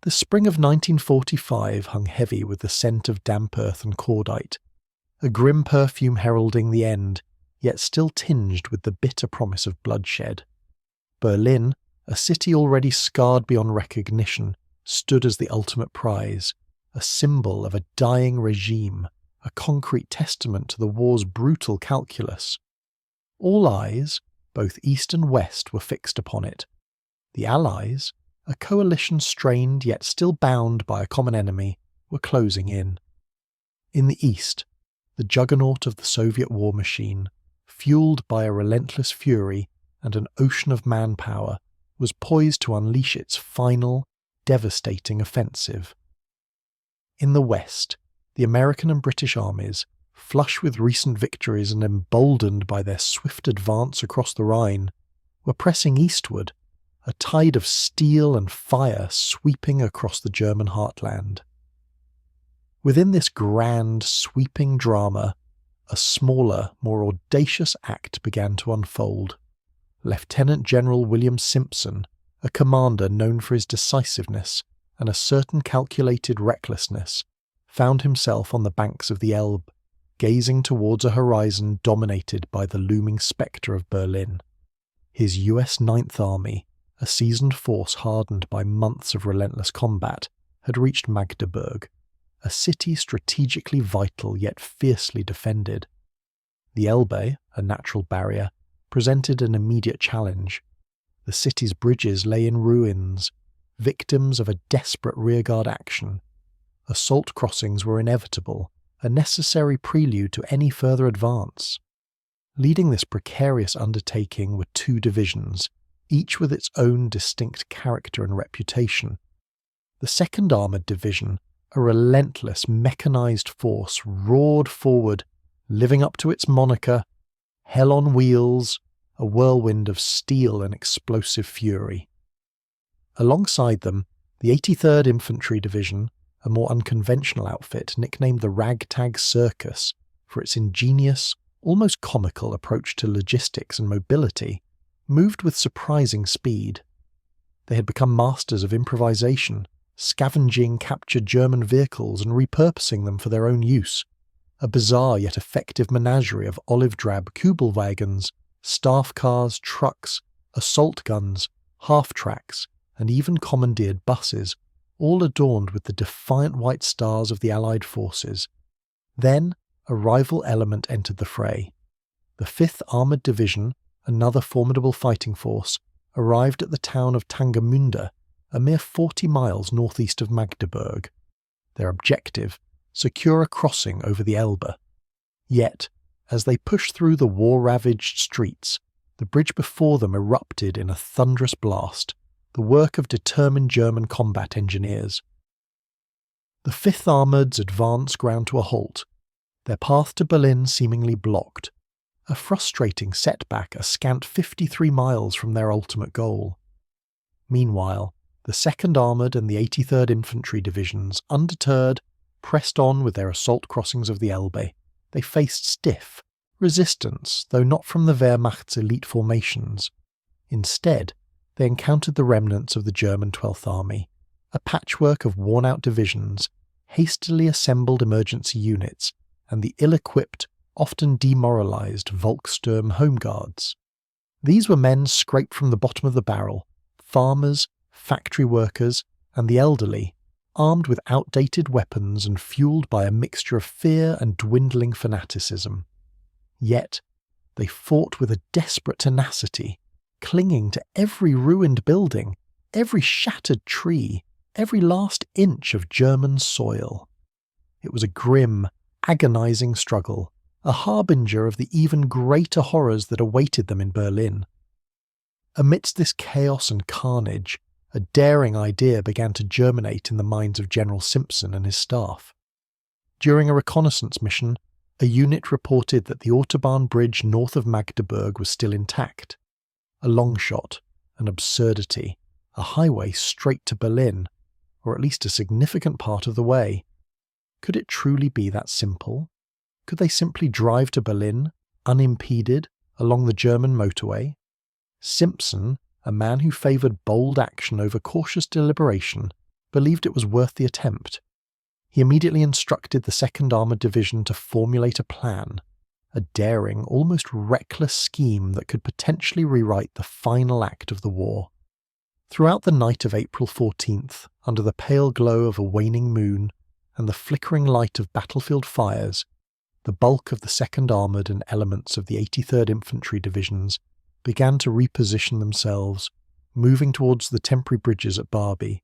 The spring of 1945 hung heavy with the scent of damp earth and cordite, a grim perfume heralding the end, yet still tinged with the bitter promise of bloodshed. Berlin, a city already scarred beyond recognition, stood as the ultimate prize, a symbol of a dying regime, a concrete testament to the war's brutal calculus. All eyes, both east and west, were fixed upon it. The Allies, a coalition strained yet still bound by a common enemy, were closing in. In the east, the juggernaut of the Soviet war machine, fueled by a relentless fury and an ocean of manpower, was poised to unleash its final, devastating offensive. In the west, the American and British armies, flush with recent victories and emboldened by their swift advance across the Rhine, were pressing eastward, a tide of steel and fire sweeping across the German heartland. Within this grand, sweeping drama, a smaller, more audacious act began to unfold. Lieutenant General William Simpson, a commander known for his decisiveness and a certain calculated recklessness, found himself on the banks of the Elbe, gazing towards a horizon dominated by the looming spectre of Berlin. His US Ninth Army, a seasoned force hardened by months of relentless combat, had reached Magdeburg, a city strategically vital yet fiercely defended. The Elbe, a natural barrier, presented an immediate challenge. The city's bridges lay in ruins, victims of a desperate rearguard action. Assault crossings were inevitable, a necessary prelude to any further advance. Leading this precarious undertaking were two divisions, each with its own distinct character and reputation. The 2nd Armoured Division, a relentless mechanized force, roared forward, living up to its moniker, Hell on Wheels, a whirlwind of steel and explosive fury. Alongside them, the 83rd Infantry Division, a more unconventional outfit nicknamed the Ragtag Circus for its ingenious, almost comical approach to logistics and mobility, moved with surprising speed. They had become masters of improvisation, scavenging captured German vehicles and repurposing them for their own use, a bizarre yet effective menagerie of olive-drab Kubelwagons, staff cars, trucks, assault guns, half-tracks, and even commandeered buses, all adorned with the defiant white stars of the Allied forces. Then a rival element entered the fray. The 5th Armoured Division, another formidable fighting force, arrived at the town of Tangermünde, a mere 40 miles northeast of Magdeburg. Their objective, secure a crossing over the Elbe. Yet, as they pushed through the war-ravaged streets, the bridge before them erupted in a thunderous blast, the work of determined German combat engineers. The 5th Armoured's advance ground to a halt, their path to Berlin seemingly blocked, a frustrating setback a scant 53 miles from their ultimate goal. Meanwhile, the 2nd Armoured and the 83rd Infantry Divisions, undeterred, pressed on with their assault crossings of the Elbe. They faced stiff resistance, though not from the Wehrmacht's elite formations. Instead, they encountered the remnants of the German 12th Army, a patchwork of worn-out divisions, hastily assembled emergency units, and the ill-equipped, often demoralized Volkssturm Home Guards. These were men scraped from the bottom of the barrel, farmers, factory workers, and the elderly, armed with outdated weapons and fueled by a mixture of fear and dwindling fanaticism. Yet, they fought with a desperate tenacity, clinging to every ruined building, every shattered tree, every last inch of German soil. It was a grim, agonizing struggle, a harbinger of the even greater horrors that awaited them in Berlin. Amidst this chaos and carnage, a daring idea began to germinate in the minds of General Simpson and his staff. During a reconnaissance mission, a unit reported that the Autobahn bridge north of Magdeburg was still intact. A long shot, an absurdity, a highway straight to Berlin, or at least a significant part of the way. Could it truly be that simple? Could they simply drive to Berlin, unimpeded, along the German motorway? Simpson, a man who favoured bold action over cautious deliberation, believed it was worth the attempt. He immediately instructed the 2nd Armoured Division to formulate a plan, a daring, almost reckless scheme that could potentially rewrite the final act of the war. Throughout the night of April 14th, under the pale glow of a waning moon and the flickering light of battlefield fires, the bulk of the 2nd Armoured and elements of the 83rd Infantry Divisions began to reposition themselves, moving towards the temporary bridges at Barbie,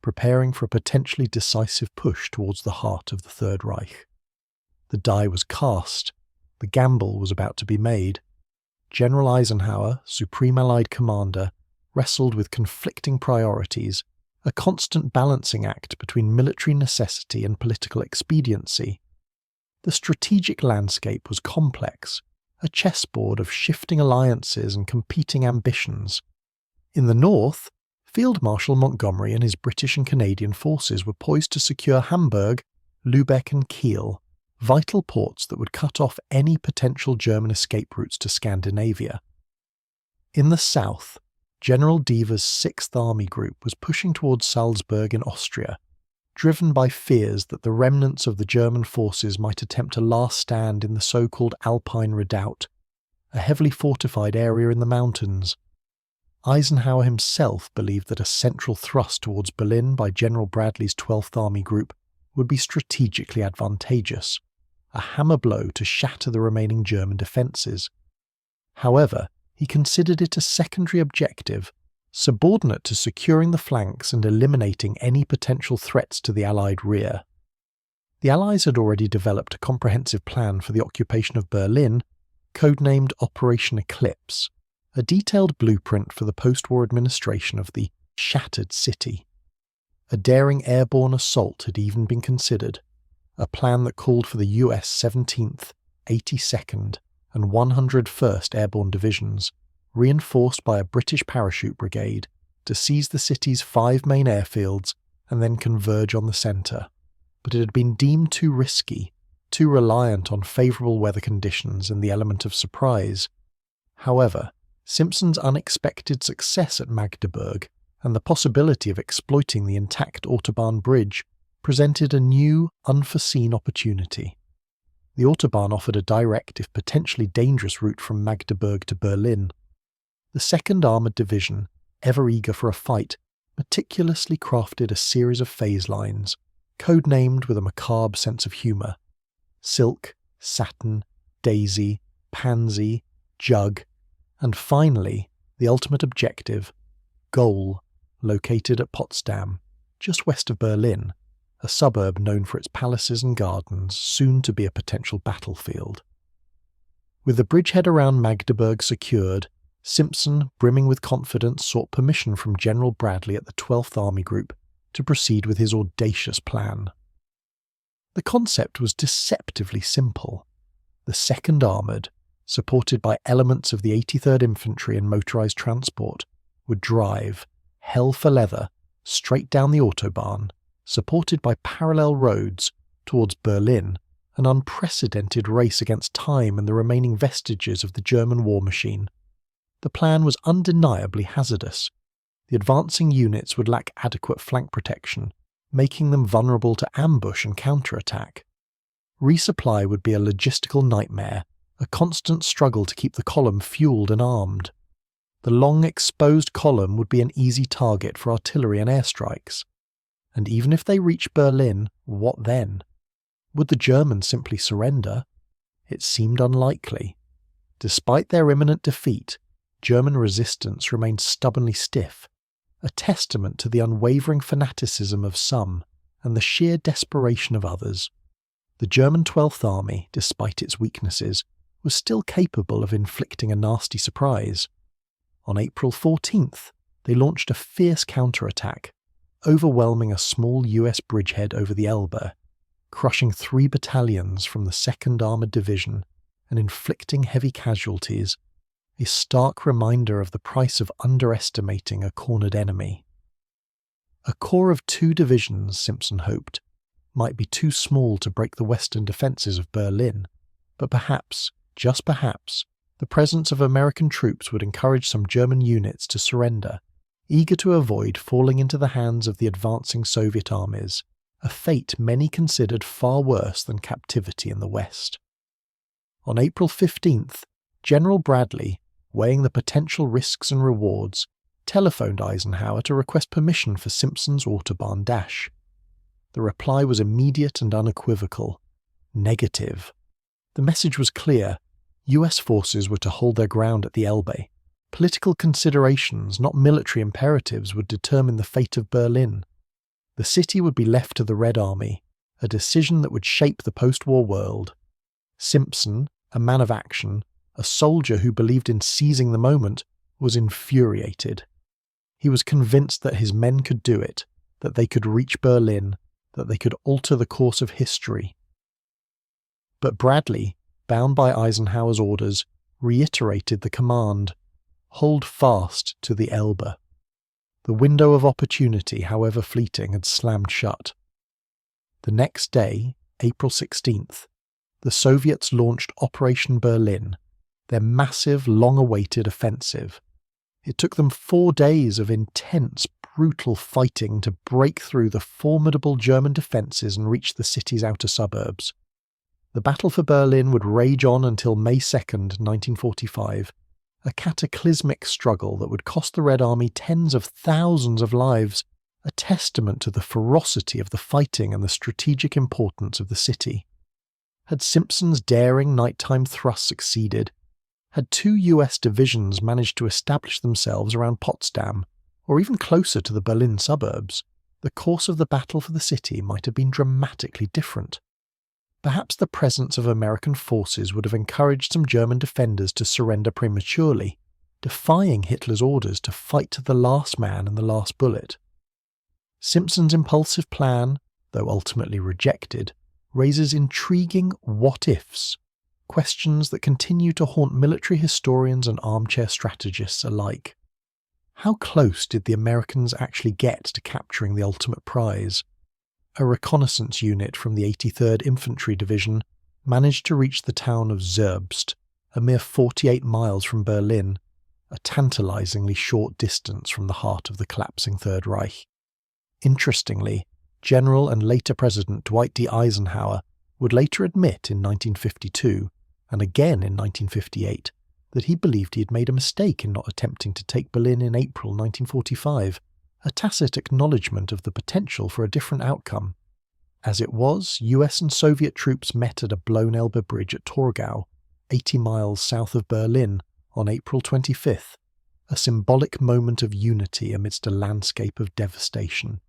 preparing for a potentially decisive push towards the heart of the Third Reich. The die was cast. The gamble was about to be made. General Eisenhower, Supreme Allied Commander, wrestled with conflicting priorities, a constant balancing act between military necessity and political expediency. The strategic landscape was complex, a chessboard of shifting alliances and competing ambitions. In the north, Field Marshal Montgomery and his British and Canadian forces were poised to secure Hamburg, Lübeck and Kiel, vital ports that would cut off any potential German escape routes to Scandinavia. In the south, General Dever's 6th Army Group was pushing towards Salzburg in Austria, driven by fears that the remnants of the German forces might attempt a last stand in the so-called Alpine Redoubt, a heavily fortified area in the mountains. Eisenhower himself believed that a central thrust towards Berlin by General Bradley's 12th Army Group would be strategically advantageous, a hammer blow to shatter the remaining German defences. However, he considered it a secondary objective, subordinate to securing the flanks and eliminating any potential threats to the Allied rear. The Allies had already developed a comprehensive plan for the occupation of Berlin, codenamed Operation Eclipse, a detailed blueprint for the post-war administration of the shattered city. A daring airborne assault had even been considered, a plan that called for the US 17th, 82nd, and 101st Airborne Divisions, reinforced by a British parachute brigade, to seize the city's 5 main airfields and then converge on the centre. But it had been deemed too risky, too reliant on favourable weather conditions and the element of surprise. However, Simpson's unexpected success at Magdeburg and the possibility of exploiting the intact Autobahn bridge presented a new, unforeseen opportunity. The Autobahn offered a direct, if potentially dangerous, route from Magdeburg to Berlin. The 2nd Armoured Division, ever eager for a fight, meticulously crafted a series of phase lines, codenamed with a macabre sense of humour: Silk, Satin, Daisy, Pansy, Jug, and finally, the ultimate objective, Goal, located at Potsdam, just west of Berlin, a suburb known for its palaces and gardens, soon to be a potential battlefield. With the bridgehead around Magdeburg secured, Simpson, brimming with confidence, sought permission from General Bradley at the 12th Army Group to proceed with his audacious plan. The concept was deceptively simple. The 2nd Armoured, supported by elements of the 83rd Infantry and motorised transport, would drive, hell for leather, straight down the Autobahn, supported by parallel roads, towards Berlin, an unprecedented race against time and the remaining vestiges of the German war machine. The plan was undeniably hazardous. The advancing units would lack adequate flank protection, making them vulnerable to ambush and counterattack. Resupply would be a logistical nightmare, a constant struggle to keep the column fueled and armed. The long exposed column would be an easy target for artillery and airstrikes. And even if they reached Berlin, what then? Would the Germans simply surrender? It seemed unlikely. Despite their imminent defeat, German resistance remained stubbornly stiff, a testament to the unwavering fanaticism of some and the sheer desperation of others. The German 12th Army, despite its weaknesses, was still capable of inflicting a nasty surprise. On April 14th, they launched a fierce counterattack, overwhelming a small US bridgehead over the Elbe, crushing 3 battalions from the 2nd Armoured Division and inflicting heavy casualties, a stark reminder of the price of underestimating a cornered enemy. A corps of 2 divisions, Simpson hoped, might be too small to break the western defences of Berlin, but perhaps, just perhaps, the presence of American troops would encourage some German units to surrender, eager to avoid falling into the hands of the advancing Soviet armies, a fate many considered far worse than captivity in the West. On April 15th, General Bradley, weighing the potential risks and rewards, telephoned Eisenhower to request permission for Simpson's Autobahn dash. The reply was immediate and unequivocal: negative. The message was clear: US forces were to hold their ground at the Elbe. Political considerations, not military imperatives, would determine the fate of Berlin. The city would be left to the Red Army, a decision that would shape the post-war world. Simpson, a man of action, a soldier who believed in seizing the moment, was infuriated. He was convinced that his men could do it, that they could reach Berlin, that they could alter the course of history. But Bradley, bound by Eisenhower's orders, reiterated the command: hold fast to the Elbe. The window of opportunity, however fleeting, had slammed shut. The next day, April 16th, the Soviets launched Operation Berlin, their massive, long-awaited offensive. It took them 4 days of intense, brutal fighting to break through the formidable German defences and reach the city's outer suburbs. The battle for Berlin would rage on until May 2nd, 1945, a cataclysmic struggle that would cost the Red Army tens of thousands of lives, a testament to the ferocity of the fighting and the strategic importance of the city. Had Simpson's daring nighttime thrust succeeded? Had 2 US divisions managed to establish themselves around Potsdam, or even closer to the Berlin suburbs, the course of the battle for the city might have been dramatically different. Perhaps the presence of American forces would have encouraged some German defenders to surrender prematurely, defying Hitler's orders to fight to the last man and the last bullet. Simpson's impulsive plan, though ultimately rejected, raises intriguing what-ifs, questions that continue to haunt military historians and armchair strategists alike. How close did the Americans actually get to capturing the ultimate prize? A reconnaissance unit from the 83rd Infantry Division managed to reach the town of Zerbst, a mere 48 miles from Berlin, a tantalizingly short distance from the heart of the collapsing Third Reich. Interestingly, General and later President Dwight D. Eisenhower would later admit in 1952, and again in 1958, that he believed he had made a mistake in not attempting to take Berlin in April 1945, a tacit acknowledgement of the potential for a different outcome. As it was, US and Soviet troops met at a blown Elbe bridge at Torgau, 80 miles south of Berlin, on April 25th, a symbolic moment of unity amidst a landscape of devastation.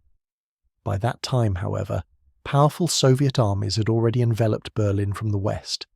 By that time, however, powerful Soviet armies had already enveloped Berlin from the west,